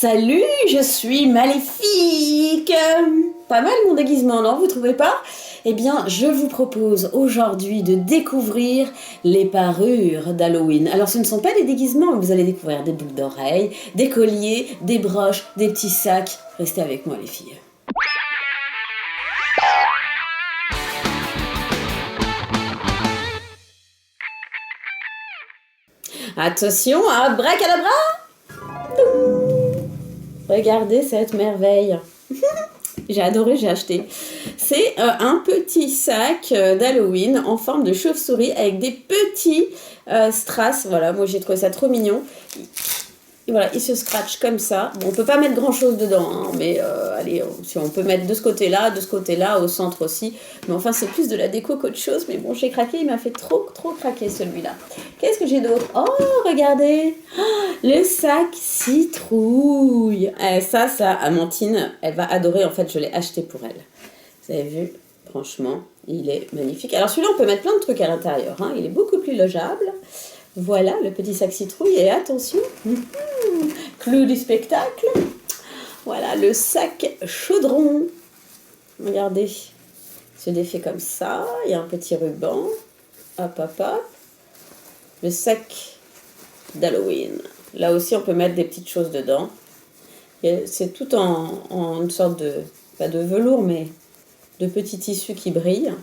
Salut, je suis Maléfique. Pas mal mon déguisement, non, vous trouvez pas? Eh bien, je vous propose aujourd'hui de découvrir les parures d'Halloween. Alors, ce ne sont pas des déguisements, vous allez découvrir des boucles d'oreilles, des colliers, des broches, des petits sacs. Restez avec moi les filles. Attention, abracadabra! Regardez cette merveille. J'ai adoré, j'ai acheté. C'est un petit sac d'Halloween en forme de chauve-souris avec des petits strass. Voilà, moi j'ai trouvé ça trop mignon. Et voilà, il se scratch comme ça. Bon, on peut pas mettre grand chose dedans, hein, mais allez, si on peut mettre de ce côté-là, au centre aussi. Mais enfin, c'est plus de la déco qu'autre chose. Mais bon, j'ai craqué, il m'a fait trop craquer celui-là. Qu'est-ce que j'ai d'autre? Oh, regardez, le sac citrouille. Ça, Amandine, elle va adorer. En fait, je l'ai acheté pour elle. Vous avez vu? Franchement, il est magnifique. Alors celui-là, on peut mettre plein de trucs à l'intérieur. Hein. Il est beaucoup plus logeable. Voilà, le petit sac citrouille. Et attention, clou du spectacle. Voilà, le sac chaudron. Regardez, il se défait comme ça. Il y a un petit ruban. Hop, hop, hop. Le sac d'Halloween. Là aussi, on peut mettre des petites choses dedans. C'est tout en une sorte de, pas de velours, mais de petits tissus qui brillent.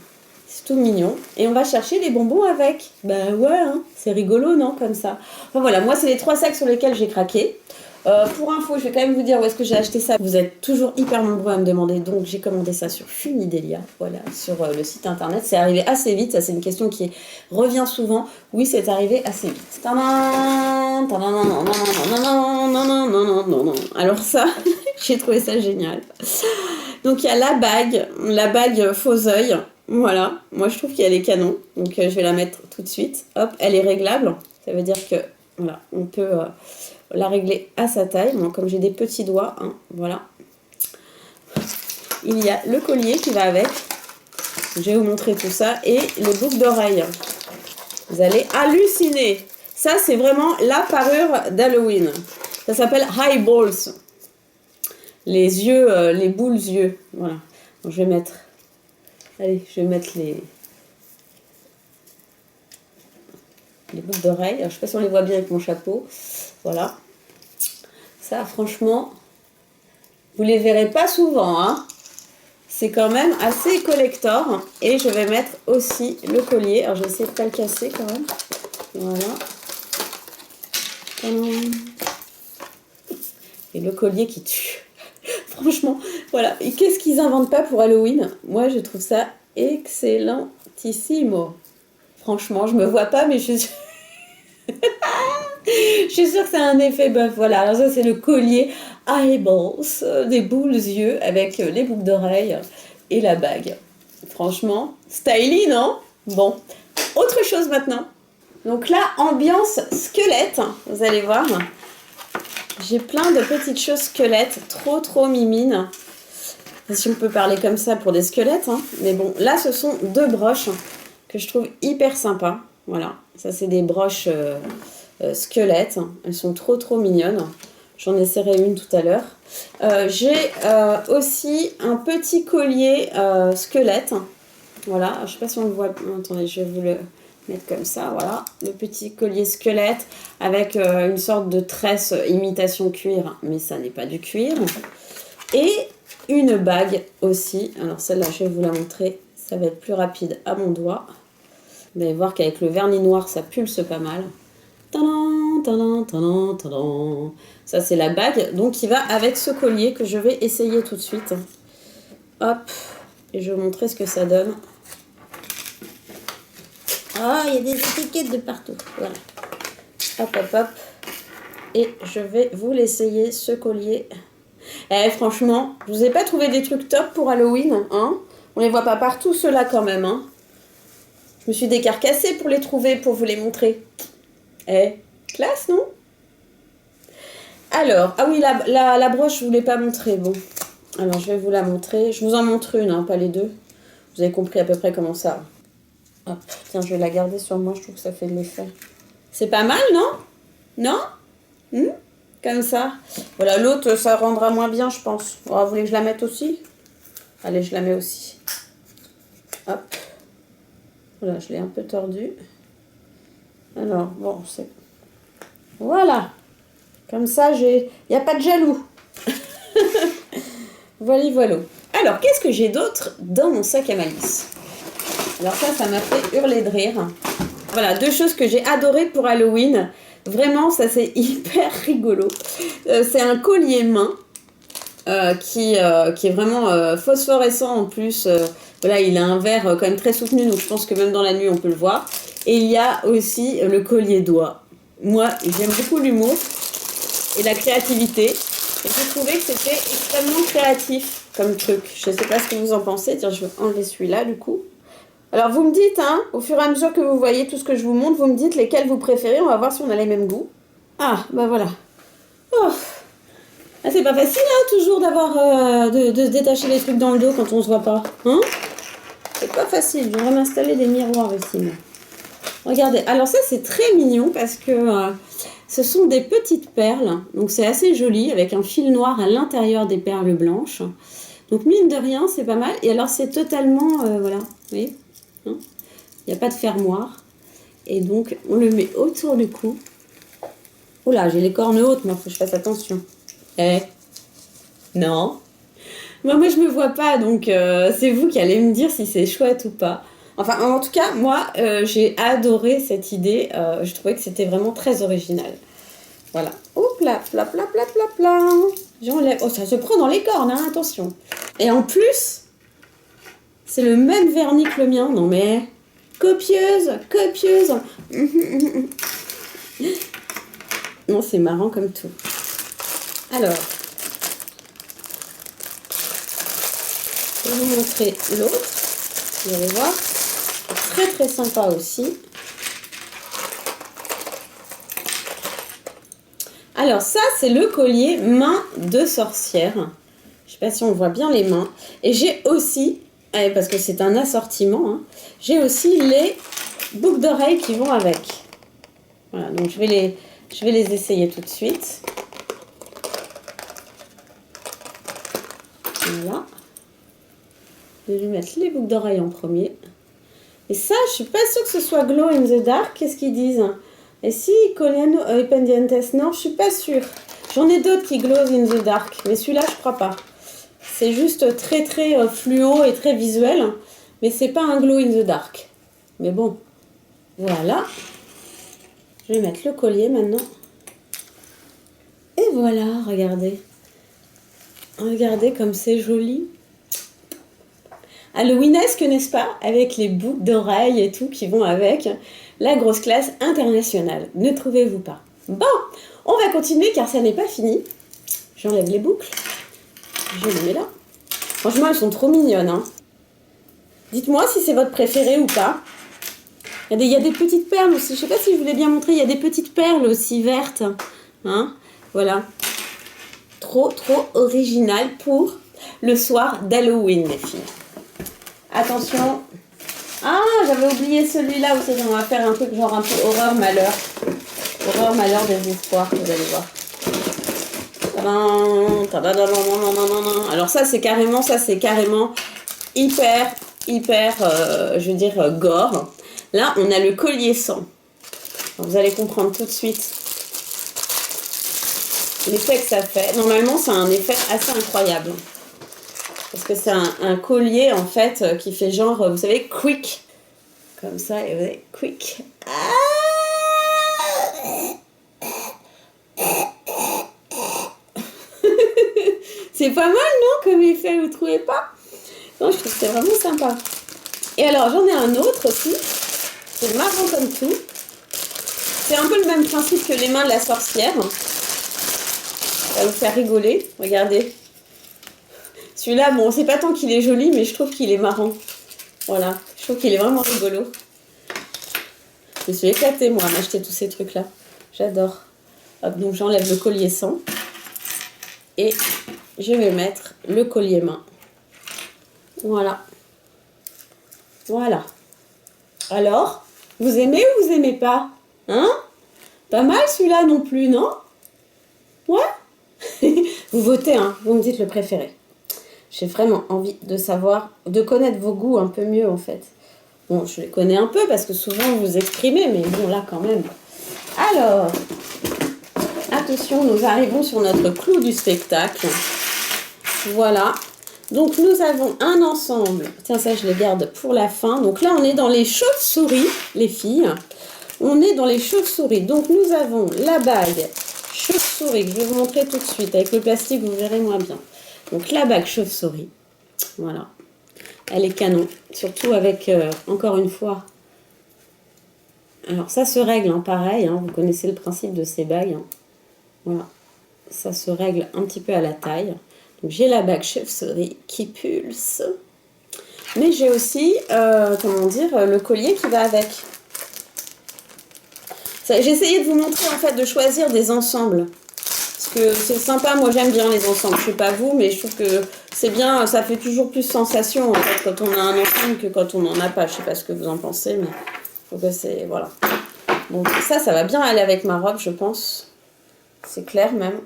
C'est tout mignon. Et on va chercher les bonbons avec. Ben ouais, hein, c'est rigolo, non, comme ça. Enfin voilà, moi, c'est les 3 sacs sur lesquels j'ai craqué. Pour info, je vais quand même vous dire où est-ce que j'ai acheté ça. Vous êtes toujours hyper nombreux à me demander, donc j'ai commandé ça sur Funidelia, voilà, sur le site internet. C'est arrivé assez vite, ça c'est une question qui revient souvent. Oui, c'est arrivé assez vite. Alors ça, j'ai trouvé ça génial. Donc il y a la bague faux œil. Voilà, moi je trouve qu'elle est canon, donc je vais la mettre tout de suite. Hop, elle est réglable, ça veut dire que voilà, on peut la régler à sa taille. Moi, comme j'ai des petits doigts, hein, voilà. Il y a le collier qui va avec. Je vais vous montrer tout ça et les boucles d'oreilles. Vous allez halluciner. Ça, c'est vraiment la parure d'Halloween. Ça s'appelle Eyeballs. Les yeux, les boules yeux. Voilà. Donc, je vais mettre. Allez, je vais mettre les boucles d'oreilles. Je ne sais pas si on les voit bien avec mon chapeau. Voilà. Ça, franchement, vous les verrez pas souvent. Hein. C'est quand même assez collector. Et je vais mettre aussi le collier. Alors, je vais essayer de ne pas le casser quand même. Voilà. Et le collier qui tue. Franchement, voilà. Et qu'est-ce qu'ils inventent pas pour Halloween? Moi, je trouve ça excellentissimo. Franchement, je me vois pas, mais je suis... je suis sûre que ça a un effet bœuf. Voilà, alors ça, c'est le collier Eyeballs, des boules yeux avec les boucles d'oreilles et la bague. Franchement, stylish, non? Bon, autre chose maintenant. Donc là, ambiance squelette, vous allez voir. J'ai plein de petites choses squelettes, trop mimines. Si on peut parler comme ça pour des squelettes, hein. Mais bon, là ce sont 2 broches que je trouve hyper sympas. Voilà, ça c'est des broches squelettes. Elles sont trop mignonnes. J'en essaierai une tout à l'heure. J'ai aussi un petit collier squelette. Voilà, je ne sais pas si on le voit. Attendez, je vais vous le mettre comme ça, voilà, le petit collier squelette avec une sorte de tresse imitation cuir, mais ça n'est pas du cuir. Et une bague aussi, alors celle-là je vais vous la montrer, ça va être plus rapide à mon doigt. Vous allez voir qu'avec le vernis noir ça pulse pas mal. Tadam, tadam, tadam, tadam. Ça c'est la bague, donc qui va avec ce collier que je vais essayer tout de suite. Hop, et je vais vous montrer ce que ça donne. Ah, il y a des étiquettes de partout. Voilà. Hop, hop, hop. Et je vais vous l'essayer, ce collier. Franchement, je vous ai pas trouvé des trucs top pour Halloween, hein? On les voit pas partout, ceux-là, quand même, hein? Je me suis décarcassée pour les trouver, pour vous les montrer. Classe, non? Alors, ah oui, la broche, je vous l'ai pas montrée. Bon, alors je vais vous la montrer. Je vous en montre une, hein, pas les deux. Vous avez compris à peu près comment ça... Hop, tiens, je vais la garder sur moi, je trouve que ça fait de l'effet. C'est pas mal, non? Non? comme ça. Voilà, l'autre, ça rendra moins bien, je pense. Oh, vous voulez que je la mette aussi? Allez, je la mets aussi. Hop. Voilà, je l'ai un peu tordu. Alors, bon, c'est... Voilà. Comme ça, il n'y a pas de jaloux. Voilà, voilà. Alors, qu'est-ce que j'ai d'autre dans mon sac à malice? Alors ça m'a fait hurler de rire. Voilà, deux choses que j'ai adorées pour Halloween. Vraiment, ça c'est hyper rigolo. C'est un collier main qui est vraiment phosphorescent en plus. Voilà, il a un verre quand même très soutenu, donc je pense que même dans la nuit on peut le voir. Et il y a aussi le collier doigt. Moi, j'aime beaucoup l'humour et la créativité. Et j'ai trouvé que c'était extrêmement créatif comme truc. Je ne sais pas ce que vous en pensez. Tiens, je vais enlever celui-là du coup. Alors vous me dites, hein, au fur et à mesure que vous voyez tout ce que je vous montre, vous me dites lesquels vous préférez. On va voir si on a les mêmes goûts. Ah, bah voilà. Oh. Ah, c'est pas facile, hein, toujours d'avoir de se détacher les trucs dans le dos quand on se voit pas. Hein? C'est pas facile. Je vais m'installer des miroirs ici. Moi. Regardez. Alors ça, c'est très mignon parce que ce sont des petites perles. Donc c'est assez joli avec un fil noir à l'intérieur des perles blanches. Donc mine de rien, c'est pas mal. Et alors c'est totalement, voilà, vous voyez, hein, il n'y a pas de fermoir. Et donc on le met autour du cou. Oula, j'ai les cornes hautes, moi, faut que je fasse attention. Eh, non. Moi je me vois pas, donc c'est vous qui allez me dire si c'est chouette ou pas. Enfin, en tout cas, moi, j'ai adoré cette idée. Je trouvais que c'était vraiment très original. Voilà. Hop là, pla pla pla pla pla. J'enlève. Oh, ça se prend dans les cornes, hein, attention. Et en plus, c'est le même vernis que le mien. Non mais, copieuse, copieuse. Non, c'est marrant comme tout. Alors, je vais vous montrer l'autre. Vous allez voir. Très très sympa aussi. Alors ça, c'est le collier main de sorcière. Je ne sais pas si on voit bien les mains. Et j'ai aussi, parce que c'est un assortiment, hein, j'ai aussi les boucles d'oreilles qui vont avec. Voilà, donc je vais les essayer tout de suite. Voilà. Je vais lui mettre les boucles d'oreilles en premier. Et ça, je suis pas sûre que ce soit glow in the dark. Qu'est-ce qu'ils disent? Et si Colliano pendientes, non, je suis pas sûre. J'en ai d'autres qui glow in the dark, mais celui-là, je crois pas. C'est juste très très fluo et très visuel, mais c'est pas un glow in the dark. Mais bon, voilà. Je vais mettre le collier maintenant. Et voilà, regardez. Regardez comme c'est joli. Halloweenesque, n'est-ce pas? Avec les boucles d'oreilles et tout qui vont avec. La grosse classe internationale. Ne trouvez-vous pas? Bon, on va continuer car ça n'est pas fini. J'enlève les boucles. Je les mets là. Franchement, elles sont trop mignonnes. Hein. Dites-moi si c'est votre préféré ou pas. Il y a des petites perles aussi. Je ne sais pas si je vous l'ai bien montré. Il y a des petites perles aussi vertes. Hein, voilà. Trop, trop original pour le soir d'Halloween, les filles. Attention. Ah, j'avais oublié celui-là aussi. On va faire un truc genre un peu horreur, malheur. Horreur, malheur, désespoir, vous allez voir. Alors ça c'est carrément hyper, je veux dire, gore. Là, on a le collier sang. Alors, vous allez comprendre tout de suite l'effet que ça fait. Normalement, c'est un effet assez incroyable. Parce que c'est un collier, en fait, qui fait genre, vous savez, quick. Comme ça, et vous avez quick. C'est pas mal, non, comme effet, vous trouvez pas? Non, je trouve que c'est vraiment sympa. Et alors, j'en ai un autre aussi. C'est marrant comme tout. C'est un peu le même principe que les mains de la sorcière. Ça va vous faire rigoler. Regardez. Celui-là, bon, c'est pas tant qu'il est joli, mais je trouve qu'il est marrant. Voilà. Je trouve qu'il est vraiment rigolo. Je me suis éclatée, moi, à m'acheter tous ces trucs-là. J'adore. Hop, donc j'enlève le collier sang. Et je vais mettre le collier main. Voilà. Voilà. Alors, vous aimez ou vous aimez pas? Hein? Pas mal celui-là non plus, non? Ouais. Vous votez, hein, vous me dites le préféré. J'ai vraiment envie de savoir, de connaître vos goûts un peu mieux en fait. Bon, je les connais un peu parce que souvent vous exprimez, mais bon là quand même. Alors, attention, nous arrivons sur notre clou du spectacle. Voilà. Donc nous avons un ensemble. Tiens, ça je les garde pour la fin. Donc là on est dans les chauves-souris, les filles. On est dans les chauves-souris. Donc nous avons la bague chauve-souris que je vais vous montrer tout de suite. Avec le plastique, vous verrez moins bien. Donc la bague chauve-souris. Voilà. Elle est canon. Surtout avec, encore une fois... Alors ça se règle, hein, pareil. Hein, vous connaissez le principe de ces bagues. Hein. Voilà. Ça se règle un petit peu à la taille. Donc j'ai la bague chauve-souris qui pulse. Mais j'ai aussi, comment dire, le collier qui va avec. J'ai essayé de vous montrer, en fait, de choisir des ensembles. Parce que c'est sympa, moi j'aime bien les ensembles. Je sais pas vous, mais je trouve que c'est bien, ça fait toujours plus sensation, en fait, quand on a un ensemble que quand on n'en a pas. Je sais pas ce que vous en pensez, mais faut que c'est... Voilà. Donc ça va bien aller avec ma robe, je pense. C'est clair, même.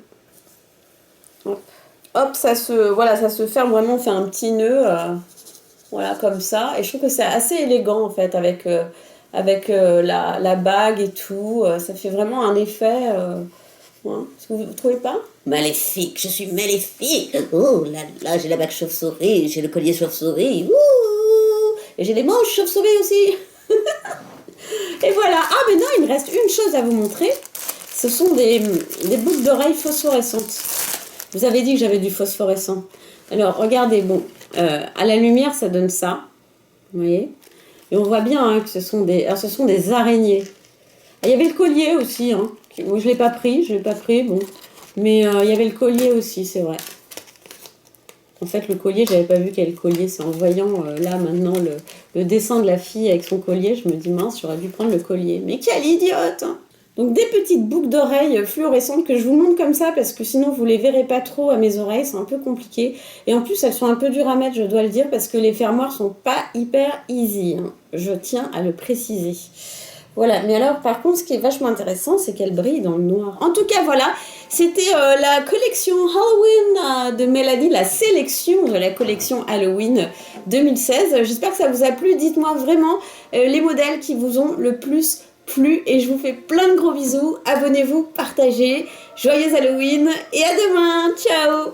Hop. Hop, ça se ferme vraiment, on fait un petit nœud, voilà, comme ça. Et je trouve que c'est assez élégant, en fait, avec la bague et tout. Ça fait vraiment un effet... Ouais. Est-ce que vous ne trouvez pas? Maléfique, je suis maléfique. Oh là là, j'ai la bague chauve-souris, j'ai le collier chauve-souris. Ouh, et j'ai les manches chauve-souris aussi. Et voilà. Ah, mais non, il me reste une chose à vous montrer. Ce sont des boucles d'oreilles phosphorescentes. Vous avez dit que j'avais du phosphorescent. Alors, regardez, bon, à la lumière, ça donne ça. Vous voyez? Et on voit bien hein, que ce sont des araignées. Il y avait le collier aussi, hein. Moi, je ne l'ai pas pris, bon. Mais il y avait le collier aussi, c'est vrai. En fait, le collier, j'avais pas vu quel collier. C'est en voyant, là, maintenant, le dessin de la fille avec son collier, je me dis, mince, j'aurais dû prendre le collier. Mais quelle idiote hein. Donc, des petites boucles d'oreilles fluorescentes que je vous montre comme ça, parce que sinon, vous les verrez pas trop à mes oreilles, c'est un peu compliqué. Et en plus, elles sont un peu dures à mettre, je dois le dire, parce que les fermoirs sont pas hyper easy. Hein. Je tiens à le préciser. Voilà, mais alors par contre ce qui est vachement intéressant c'est qu'elle brille dans le noir. En tout cas voilà, c'était la collection Halloween de Mélanie, la sélection de la collection Halloween 2016. J'espère que ça vous a plu, dites-moi vraiment les modèles qui vous ont le plus plu et je vous fais plein de gros bisous, abonnez-vous, partagez, joyeux Halloween et à demain, ciao.